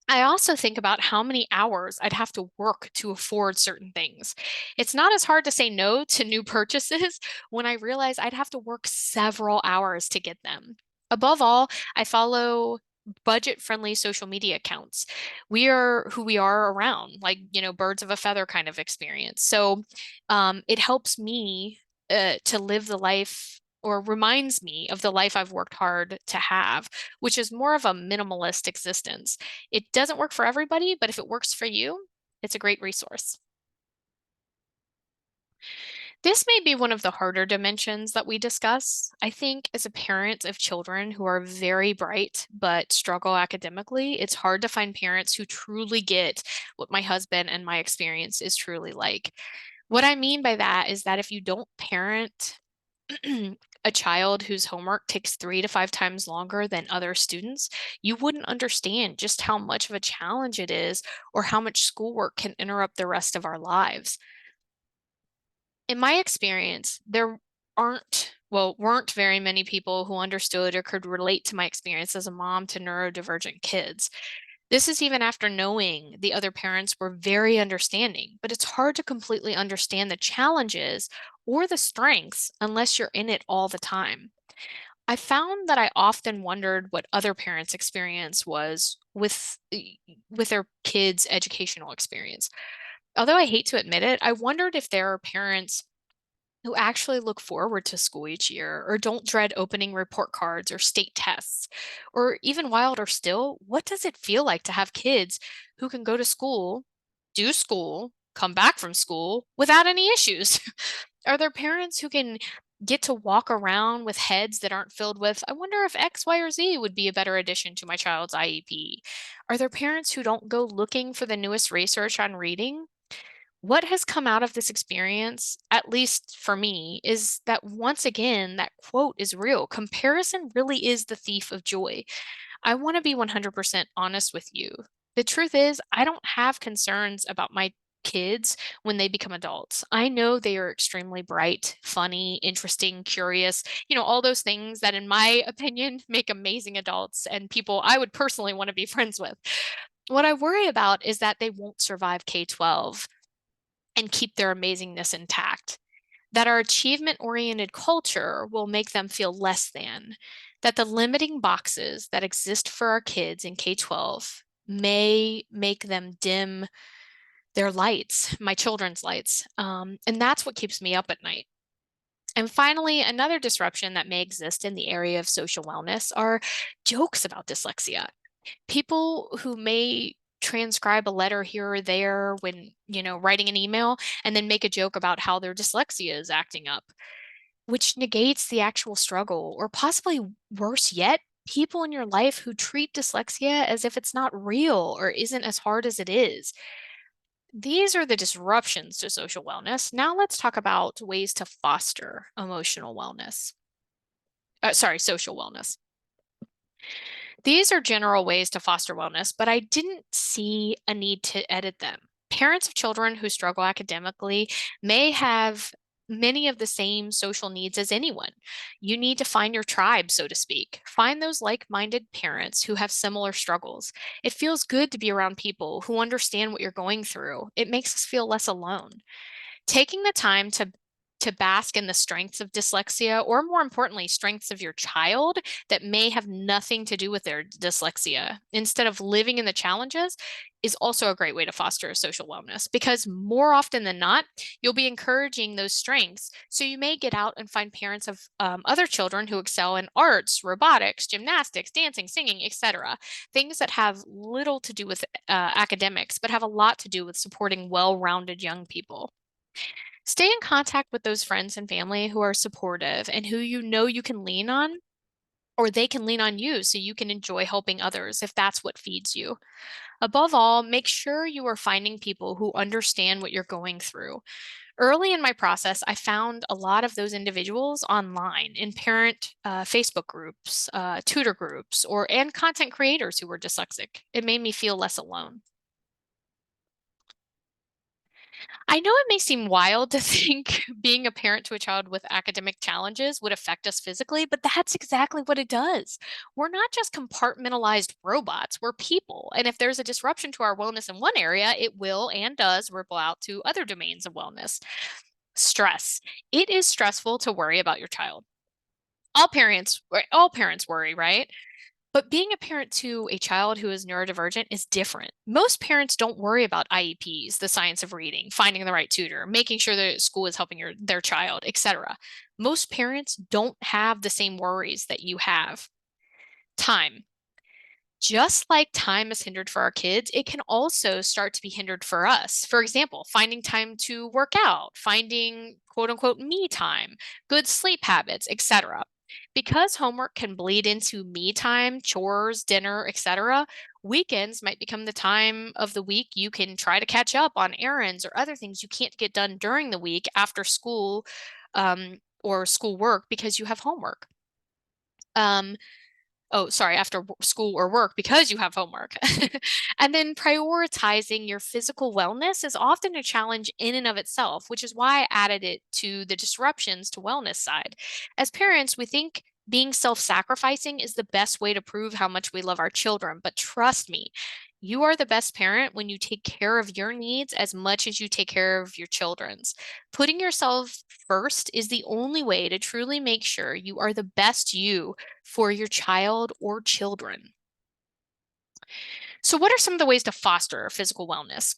I also think about how many hours I'd have to work to afford certain things. It's not as hard to say no to new purchases when I realize I'd have to work several hours to get them. Above all, I follow budget-friendly social media accounts. We are who we are around, like, birds of a feather kind of experience. So it helps me to live the life, or reminds me of the life I've worked hard to have, which is more of a minimalist existence. It doesn't work for everybody, but if it works for you, it's a great resource. This may be one of the harder dimensions that we discuss. I think as a parent of children who are very bright but struggle academically, it's hard to find parents who truly get what my husband and my experience is truly like. What I mean by that is that if you don't parent a child whose homework takes 3 to 5 times longer than other students, you wouldn't understand just how much of a challenge it is, or how much schoolwork can interrupt the rest of our lives. In my experience, there weren't very many people who understood or could relate to my experience as a mom to neurodivergent kids. This is even after knowing the other parents were very understanding, but it's hard to completely understand the challenges or the strengths unless you're in it all the time. I found that I often wondered what other parents' experience was with their kids' educational experience. Although I hate to admit it, I wondered if there are parents who actually look forward to school each year, or don't dread opening report cards or state tests. Or even wilder still, what does it feel like to have kids who can go to school, do school, come back from school without any issues? Are there parents who can get to walk around with heads that aren't filled with, I wonder if X, Y, or Z would be a better addition to my child's IEP? Are there parents who don't go looking for the newest research on reading? What has come out of this experience, at least for me, is that once again, that quote is real. Comparison really is the thief of joy. I want to be 100% honest with you. The truth is, I don't have concerns about my kids when they become adults. I know they are extremely bright, funny, interesting, curious, all those things that, in my opinion, make amazing adults and people I would personally want to be friends with. What I worry about is that they won't survive K-12 and keep their amazingness intact, that our achievement oriented culture will make them feel less than, that the limiting boxes that exist for our kids in K-12 may make them dim their lights, my children's lights. And that's what keeps me up at night. And finally, another disruption that may exist in the area of social wellness are jokes about dyslexia. People who may transcribe a letter here or there when, writing an email, and then make a joke about how their dyslexia is acting up, which negates the actual struggle. Or possibly worse yet, people in your life who treat dyslexia as if it's not real or isn't as hard as it is. These are the disruptions to social wellness. Now let's talk about ways to foster emotional wellness. Sorry, social wellness. These are general ways to foster wellness, but I didn't see a need to edit them. Parents of children who struggle academically may have many of the same social needs as anyone. You need to find your tribe, so to speak. Find those like minded parents who have similar struggles. It feels good to be around people who understand what you're going through. It makes us feel less alone. Taking the time to bask in the strengths of dyslexia, or more importantly, strengths of your child that may have nothing to do with their dyslexia, instead of living in the challenges, is also a great way to foster social wellness because more often than not, you'll be encouraging those strengths. So you may get out and find parents of other children who excel in arts, robotics, gymnastics, dancing, singing, etc. Things that have little to do with academics, but have a lot to do with supporting well rounded young people. Stay in contact with those friends and family who are supportive and who you know you can lean on, or they can lean on you so you can enjoy helping others if that's what feeds you. Above all, make sure you are finding people who understand what you're going through. Early in my process, I found a lot of those individuals online in parent Facebook groups, tutor groups, and content creators who were dyslexic. It made me feel less alone. I know it may seem wild to think being a parent to a child with academic challenges would affect us physically, but that's exactly what it does. We're not just compartmentalized robots, we're people. And if there's a disruption to our wellness in one area, it will and does ripple out to other domains of wellness. Stress. It is stressful to worry about your child. All parents worry, right? But being a parent to a child who is neurodivergent is different. Most parents don't worry about IEPs, the science of reading, finding the right tutor, making sure the school is helping their child, etc. Most parents don't have the same worries that you have. Time. Just like time is hindered for our kids, it can also start to be hindered for us. For example, finding time to work out, finding quote unquote me time, good sleep habits, etc. Because homework can bleed into me time, chores, dinner, etc., weekends might become the time of the week you can try to catch up on errands or other things you can't get done during the week after school or school work because you have homework. Um, Oh, sorry, after school or work because you have homework. And then prioritizing your physical wellness is often a challenge in and of itself, which is why I added it to the disruptions to wellness side. As parents, we think being self-sacrificing is the best way to prove how much we love our children, but trust me, you are the best parent when you take care of your needs as much as you take care of your children's. Putting yourself first is the only way to truly make sure you are the best you for your child or children. So, what are some of the ways to foster physical wellness?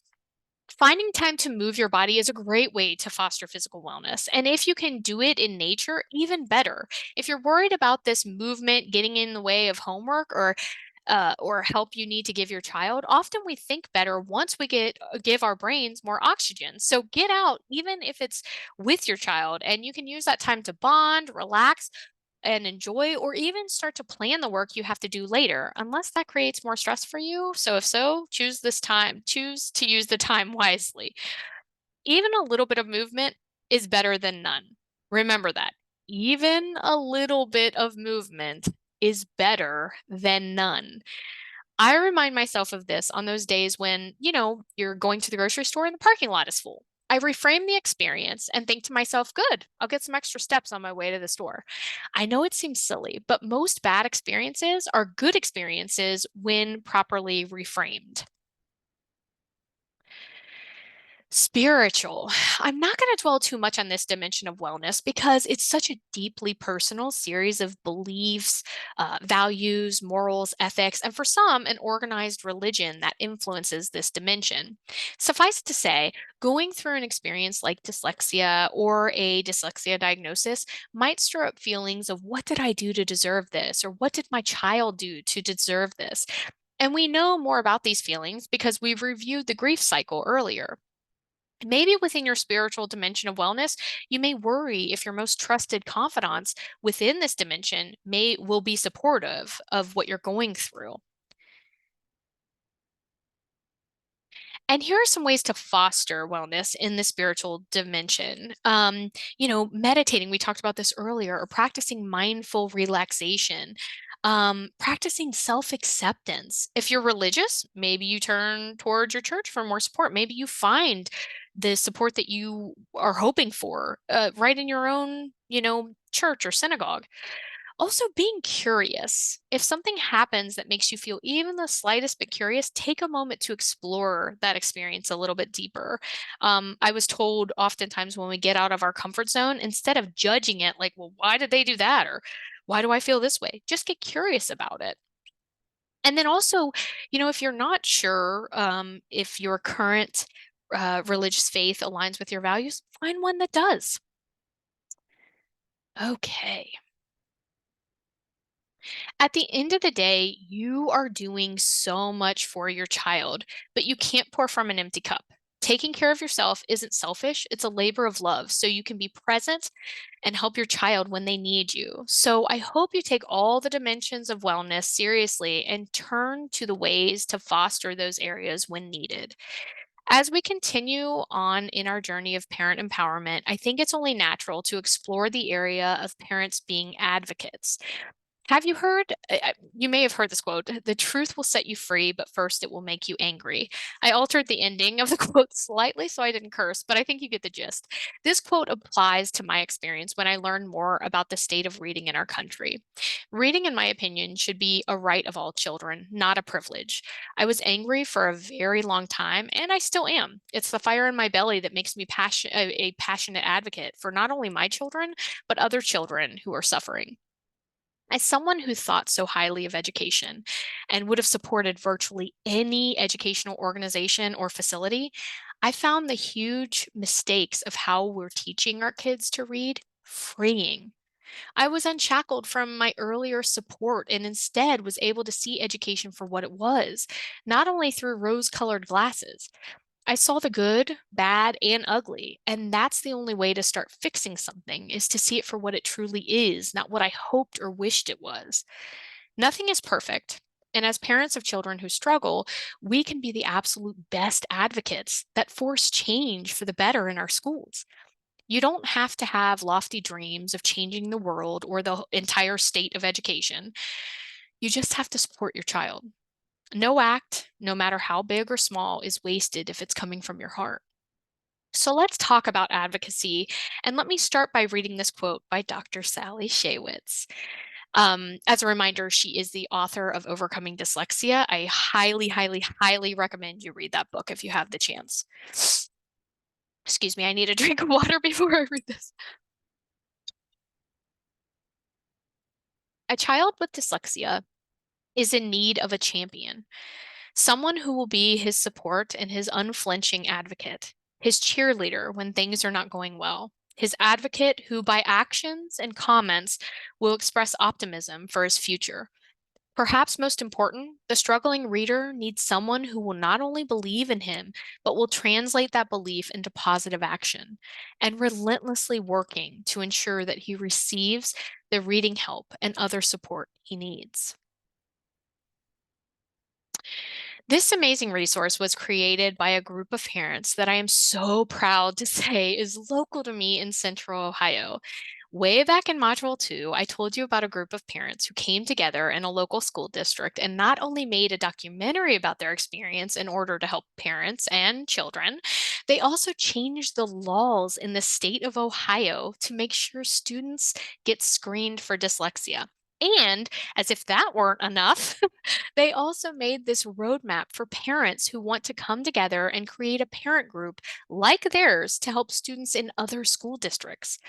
Finding time to move your body is a great way to foster physical wellness. And if you can do it in nature, even better. If you're worried about this movement getting in the way of homework or help you need to give your child, often we think better once we give our brains more oxygen. So get out, even if it's with your child, and you can use that time to bond, relax, and enjoy, or even start to plan the work you have to do later, unless that creates more stress for you. So, if so, choose to use the time wisely. Even a little bit of movement is better than none. Remember that. Even a little bit of movement is better than none. I remind myself of this on those days when, you're going to the grocery store and the parking lot is full. I reframe the experience and think to myself, good, I'll get some extra steps on my way to the store. I know it seems silly, but most bad experiences are good experiences when properly reframed. Spiritual. I'm not going to dwell too much on this dimension of wellness because it's such a deeply personal series of beliefs, values, morals, ethics, and for some, an organized religion that influences this dimension. Suffice it to say, going through an experience like dyslexia or a dyslexia diagnosis might stir up feelings of what did I do to deserve this? Or what did my child do to deserve this? And we know more about these feelings because we've reviewed the grief cycle earlier. Maybe within your spiritual dimension of wellness, you may worry if your most trusted confidants within this dimension will be supportive of what you're going through. And here are some ways to foster wellness in the spiritual dimension. Meditating, we talked about this earlier, or practicing mindful relaxation, practicing self-acceptance. If you're religious, maybe you turn towards your church for more support. Maybe you find the support that you are hoping for right in your own, church or synagogue. Also, being curious. If something happens that makes you feel even the slightest bit curious, take a moment to explore that experience a little bit deeper. I was told oftentimes when we get out of our comfort zone, instead of judging it, like, well, why did they do that? Or why do I feel this way? Just get curious about it. And then also, if you're not sure if your current religious faith aligns with your values, find one that does. Okay. At the end of the day, you are doing so much for your child, but you can't pour from an empty cup. Taking care of yourself isn't selfish, it's a labor of love. So you can be present and help your child when they need you. So I hope you take all the dimensions of wellness seriously and turn to the ways to foster those areas when needed. As we continue on in our journey of parent empowerment, I think it's only natural to explore the area of parents being advocates. Have you heard? You may have heard this quote: "The truth will set you free, but first it will make you angry." I altered the ending of the quote slightly so I didn't curse, but I think you get the gist. This quote applies to my experience when I learned more about the state of reading in our country. Reading, in my opinion, should be a right of all children, not a privilege. I was angry for a very long time, and I still am. It's the fire in my belly that makes me a passionate advocate for not only my children, but other children who are suffering. As someone who thought so highly of education and would have supported virtually any educational organization or facility, I found the huge mistakes of how we're teaching our kids to read freeing. I was unshackled from my earlier support and instead was able to see education for what it was, not only through rose colored glasses. I saw the good, bad, and ugly, and that's the only way to start fixing something is to see it for what it truly is, not what I hoped or wished it was. Nothing is perfect, and as parents of children who struggle, we can be the absolute best advocates that force change for the better in our schools. You don't have to have lofty dreams of changing the world or the entire state of education. You just have to support your child. No act, no matter how big or small, is wasted if it's coming from your heart. So let's talk about advocacy. And let me start by reading this quote by Dr. Sally Shaywitz. As a reminder, she is the author of Overcoming Dyslexia. I highly, highly, highly recommend you read that book if you have the chance. Excuse me, I need a drink of water before I read this. A child with dyslexia is in need of a champion, someone who will be his support and his unflinching advocate, his cheerleader when things are not going well, his advocate who, by actions and comments, will express optimism for his future. Perhaps most important, the struggling reader needs someone who will not only believe in him, but will translate that belief into positive action and relentlessly working to ensure that he receives the reading help and other support he needs. This amazing resource was created by a group of parents that I am so proud to say is local to me in Central Ohio. Way back in Module 2, I told you about a group of parents who came together in a local school district and not only made a documentary about their experience in order to help parents and children, they also changed the laws in the state of Ohio to make sure students get screened for dyslexia. And as if that weren't enough, they also made this roadmap for parents who want to come together and create a parent group like theirs to help students in other school districts.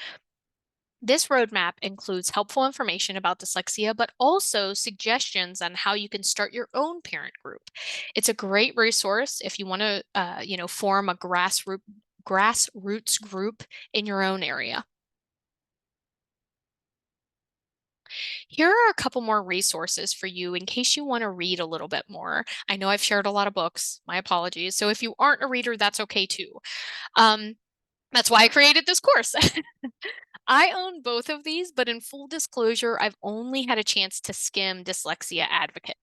This roadmap includes helpful information about dyslexia, but also suggestions on how you can start your own parent group. It's a great resource if you want to, form a grassroots group in your own area. Here are a couple more resources for you in case you want to read a little bit more. I know I've shared a lot of books, my apologies. So if you aren't a reader, that's okay too. Um, that's why I created this course. I own both of these, but in full disclosure, I've only had a chance to skim Dyslexia Advocate.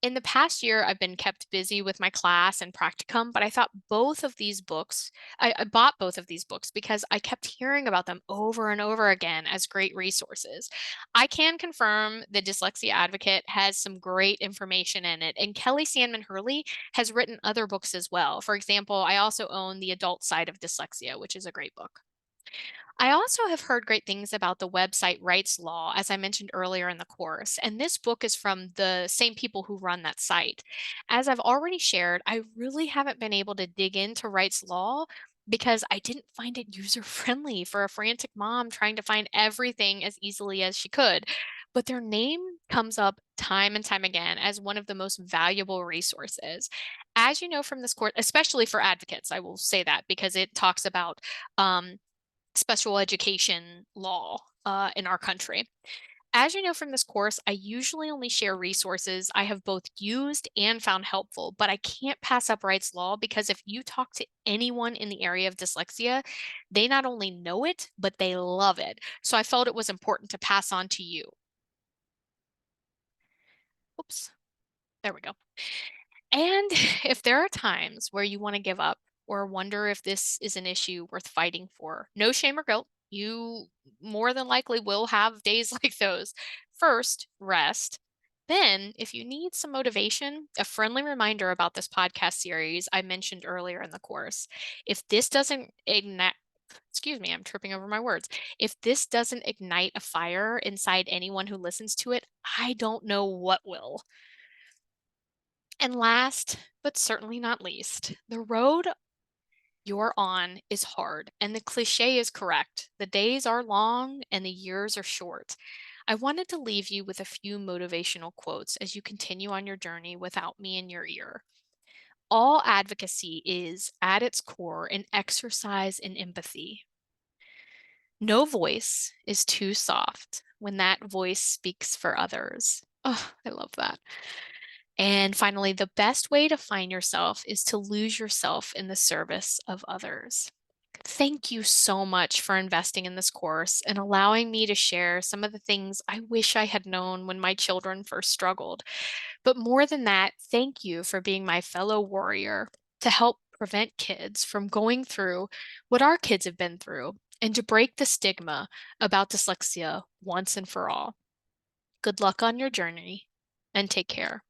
In the past year, I've been kept busy with my class and practicum, but I thought both of these books, I bought both of these books because I kept hearing about them over and over again as great resources. I can confirm the Dyslexia Advocate has some great information in it, and Kelly Sandman Hurley has written other books as well. For example, I also own The Adult Side of Dyslexia, which is a great book. I also have heard great things about the website Rights Law, as I mentioned earlier in the course, and this book is from the same people who run that site. As I've already shared, I really haven't been able to dig into Rights Law because I didn't find it user friendly for a frantic mom trying to find everything as easily as she could. But their name comes up time and time again as one of the most valuable resources. As you know from this course, especially for advocates, I will say that because it talks about um, special education law in our country. As you know from this course, I usually only share resources I have both used and found helpful, but I can't pass up Wright's Law because if you talk to anyone in the area of dyslexia, they not only know it, but they love it. So I felt it was important to pass on to you. Oops, there we go. And if there are times where you want to give up or wonder if this is an issue worth fighting for, no shame or guilt. You more than likely will have days like those. First, rest. Then, if you need some motivation, a friendly reminder about this podcast series I mentioned earlier in the course. If this doesn't ignite, excuse me, I'm tripping over my words. If this doesn't ignite a fire inside anyone who listens to it, I don't know what will. And last, but certainly not least, the road you're on is hard, and the cliche is correct. The days are long and the years are short. I wanted to leave you with a few motivational quotes as you continue on your journey without me in your ear. All advocacy is, at its core, an exercise in empathy. No voice is too soft when that voice speaks for others. Oh, I love that. And finally, the best way to find yourself is to lose yourself in the service of others. Thank you so much for investing in this course and allowing me to share some of the things I wish I had known when my children first struggled. But more than that, thank you for being my fellow warrior to help prevent kids from going through what our kids have been through and to break the stigma about dyslexia once and for all. Good luck on your journey and take care.